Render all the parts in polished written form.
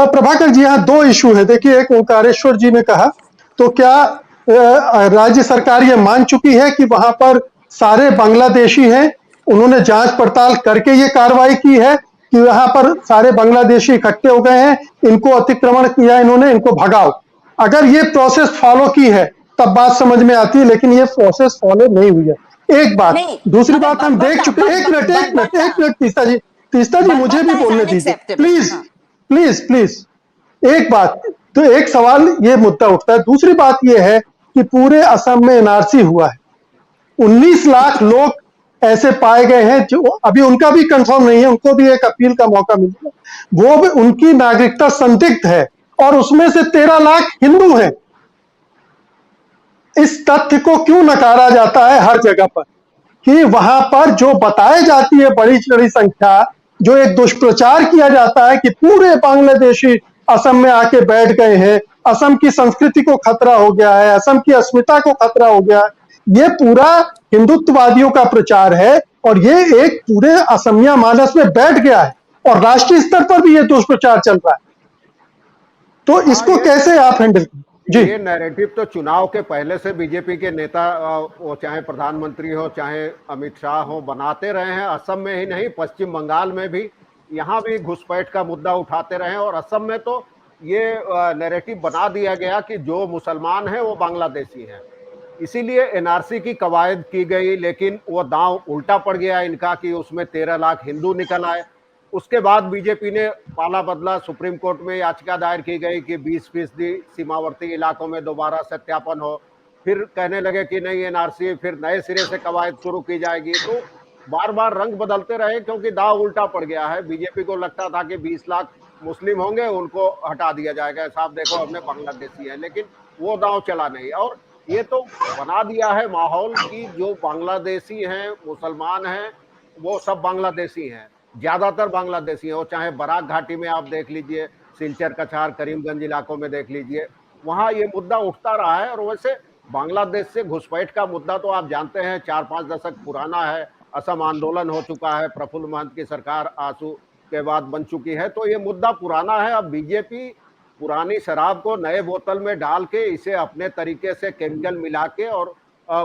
प्रभाकर जी, यहाँ दो इशू है। देखिए, एक ओंकारेश्वर जी ने कहा, तो क्या राज्य सरकार ये मान चुकी है कि वहां पर सारे बांग्लादेशी हैं? उन्होंने जांच पड़ताल करके ये कार्रवाई की है कि वहां पर सारे बांग्लादेशी इकट्ठे हो गए हैं, इनको अतिक्रमण किया, इन्होंने, इनको भगाओ? अगर ये प्रोसेस फॉलो की है तब बात समझ में आती है, लेकिन ये प्रोसेस फॉलो नहीं हुई है। एक बात। नहीं, दूसरी बात, हम देख चुके हैं। एक मिनट तीस्ता जी मुझे भी बोलने दीजिए, प्लीज प्लीज प्लीज। एक बात, तो एक सवाल ये मुद्दा उठता है। दूसरी बात ये है कि पूरे असम में एनआरसी हुआ है, 19 लाख लोग ऐसे पाए गए हैं जो अभी उनका भी कंफर्म नहीं है, उनको भी एक अपील का मौका मिलेगा, वो भी उनकी नागरिकता संदिग्ध है, और उसमें से 13 लाख हिंदू हैं। इस तथ्य को क्यों नकारा जाता है हर जगह पर कि वहां पर जो बताई जाती है बड़ी बड़ी संख्या, जो एक दुष्प्रचार किया जाता है कि पूरे बांग्लादेशी असम में आके बैठ गए हैं, असम की संस्कृति को खतरा हो गया है, असम की अस्मिता को खतरा हो गया है, ये पूरा हिंदुत्ववादियों का प्रचार है, और ये एक पूरे असमिया मानस में बैठ गया है, और राष्ट्रीय स्तर पर भी ये दुष्प्रचार चल रहा है। तो इसको कैसे आप हैंडल करें? जी, ये नैरेटिव तो चुनाव के पहले से बीजेपी के नेता, वो चाहे प्रधानमंत्री हो चाहे अमित शाह हो, बनाते रहे हैं। असम में ही नहीं, पश्चिम बंगाल में भी, यहाँ भी घुसपैठ का मुद्दा उठाते रहे। और असम में तो ये नैरेटिव बना दिया गया कि जो मुसलमान हैं वो बांग्लादेशी हैं, इसीलिए एनआरसी की कवायद की गई। लेकिन वो दांव उल्टा पड़ गया इनका कि उसमें 13 लाख हिंदू निकल आए। उसके बाद बीजेपी ने पाला बदला, सुप्रीम कोर्ट में याचिका दायर की गई कि 20% सीमावर्ती इलाकों में दोबारा सत्यापन हो। फिर कहने लगे कि नहीं एनआरसी, फिर नए सिरे से कवायद शुरू की जाएगी। तो बार बार रंग बदलते रहे क्योंकि दाव उल्टा पड़ गया है। बीजेपी को लगता था कि 20 लाख मुस्लिम होंगे, उनको हटा दिया जाएगा, साहब देखो हमने बांग्लादेशी है, लेकिन वो दाव चला नहीं। और ये तो बना दिया है माहौल कि जो बांग्लादेशी हैं, मुसलमान हैं, वो सब बांग्लादेशी हैं, ज्यादातर बांग्लादेशी हैं। और चाहे बराक घाटी में आप देख लीजिए, सिलचर, कछार, करीमगंज इलाकों में देख लीजिए, वहां ये मुद्दा उठता रहा है। और वैसे बांग्लादेश से घुसपैठ का मुद्दा तो आप जानते हैं 4-5 दशक पुराना है। असम आंदोलन हो चुका है, प्रफुल्ल महंत की सरकार आंसू के बाद बन चुकी है, तो ये मुद्दा पुराना है। अब बीजेपी पुरानी शराब को नए बोतल में डाल के इसे अपने तरीके से केमिकल मिला के, और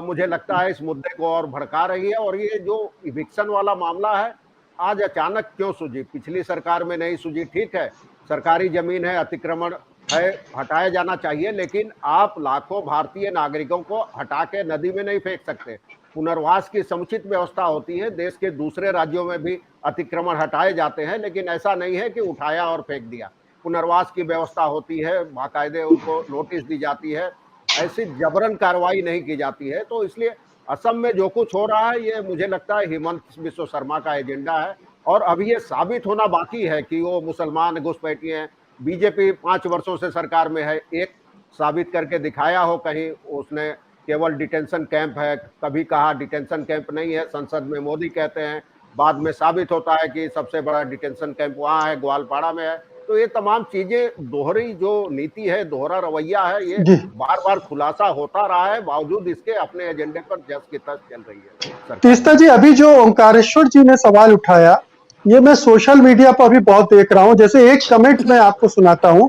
मुझे लगता है इस मुद्दे को और भड़का रही है। और ये जो इविक्शन वाला मामला है, आज अचानक क्यों सूझी? पिछली सरकार में नहीं सूझी, ठीक है, सरकारी जमीन है, अतिक्रमण है, हटाया जाना चाहिए, लेकिन आप लाखों भारतीय नागरिकों को हटा के नदी में नहीं फेंक सकते। पुनर्वास की समुचित व्यवस्था होती है, देश के दूसरे राज्यों में भी अतिक्रमण हटाए जाते हैं, लेकिन ऐसा नहीं है कि उठाया और फेंक दिया। पुनर्वास की व्यवस्था होती है, बाकायदे उनको नोटिस दी जाती है, ऐसी जबरन कार्रवाई नहीं की जाती है। तो इसलिए असम में जो कुछ हो रहा है, ये मुझे लगता है हिमंत बिश्व शर्मा का एजेंडा है। और अभी ये साबित होना बाकी है कि वो मुसलमान घुसपैठी हैं। बीजेपी 5 वर्षों से सरकार में है, एक साबित करके दिखाया हो कहीं? उसने केवल डिटेंशन कैंप है, कभी कहा डिटेंशन कैंप नहीं है, संसद में मोदी कहते हैं, बाद में साबित होता है कि सबसे बड़ा डिटेंशन कैंप वहाँ है, ग्वालपाड़ा में है। तो ये तमाम चीजें, दोहरी जो नीति है, दोहरा रवैया है, ये बार बार खुलासा होता रहा है, बावजूद इसके अपने एजेंडे पर जस की तस चल रही है। तीस्ता जी, अभी जो ओंकारेश्वर जी ने सवाल उठाया, ये मैं सोशल मीडिया पर भी बहुत देख रहा हूं। जैसे एक कमेंट मैं आपको सुनाता हूं।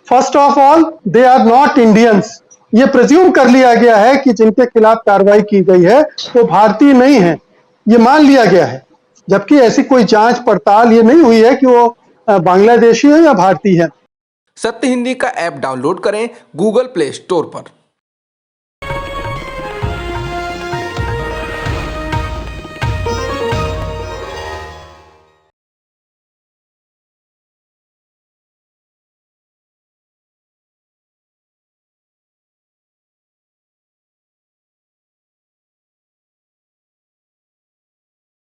First of all, they are not Indians. ये प्रिज्यूम कर लिया गया है कि जिनके खिलाफ कार्रवाई की गई है वो भारतीय नहीं है, ये मान लिया गया है, जबकि ऐसी कोई जांच पड़ताल ये नहीं हुई है कि वो बांग्लादेशी है या भारतीय है। सत्य हिंदी का ऐप डाउनलोड करें गूगल प्ले स्टोर पर।